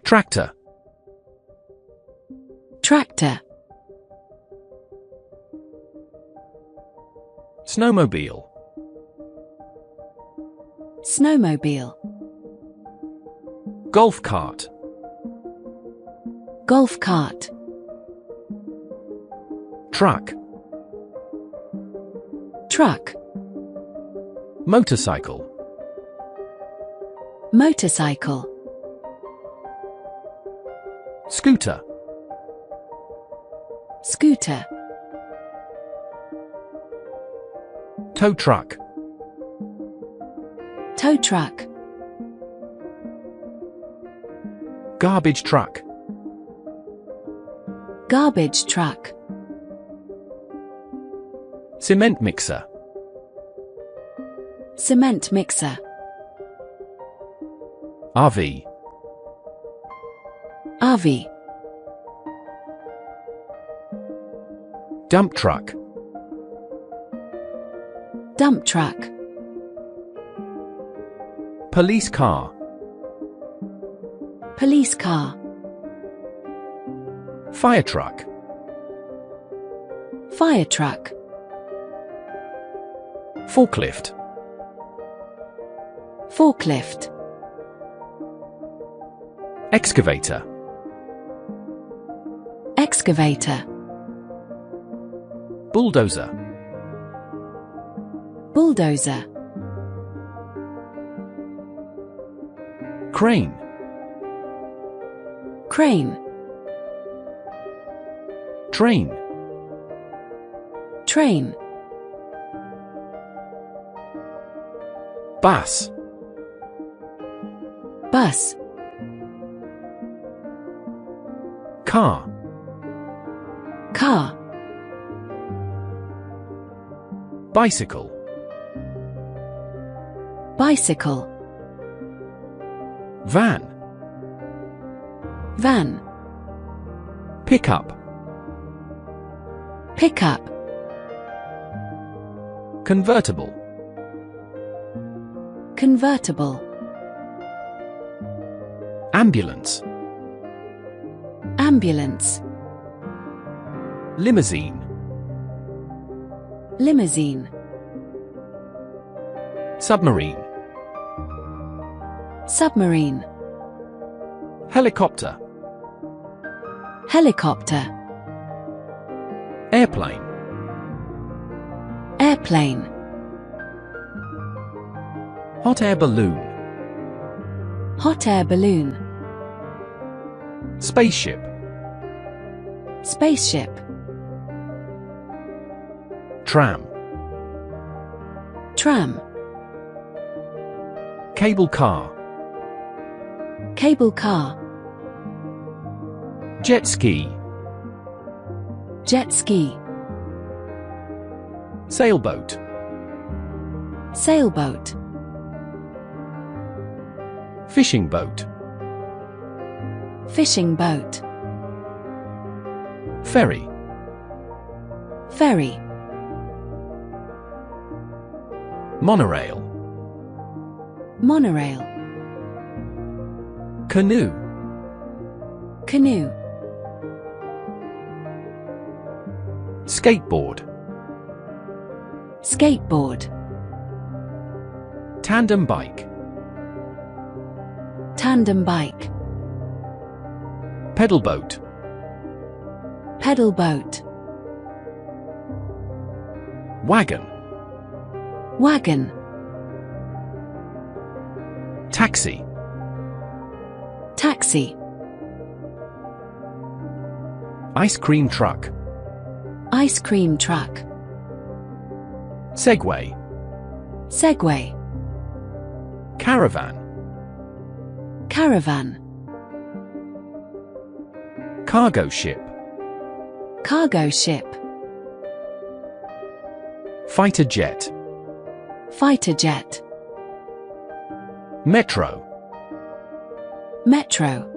Tractor. Tractor. Snowmobile. Snowmobile. Golf cart. Golf cart. Truck. Truck. Motorcycle. Motorcycle. Scooter. Scooter. Tow truck. Tow truck. Garbage truck. Garbage truck. Cement mixer. Cement mixer. RV. RV. Dump truck. Dump truck. Police car. Police car. Fire truck. Fire truck. Forklift. Forklift. Excavator. Excavator. Bulldozer. Bulldozer. Crane. Crane. Train. Train. Bus. Bus. Car. Car. Bicycle. Bicycle. Van. Van. Pickup. Pickup. Convertible. Convertible. Ambulance. Ambulance. Limousine. Limousine. Submarine. Submarine. Helicopter. Helicopter. Airplane. Airplane. Hot air balloon. Hot air balloon. Spaceship. Spaceship. Tram. Tram. Cable car. Cable car. Jet ski. Jet ski. Sailboat. Sailboat. Fishing boat. Fishing boat. Ferry. Ferry. Monorail. Monorail. Canoe. Canoe. Skateboard. Skateboard. Tandem bike. Tandem bike. Pedal boat. Pedal boat. Wagon. Wagon. Taxi. Taxi. Ice cream truck. Ice cream truck. Segway. Segway. Caravan. Caravan. Cargo ship. Cargo ship. Fighter jet. Fighter jet. Metro. Metro.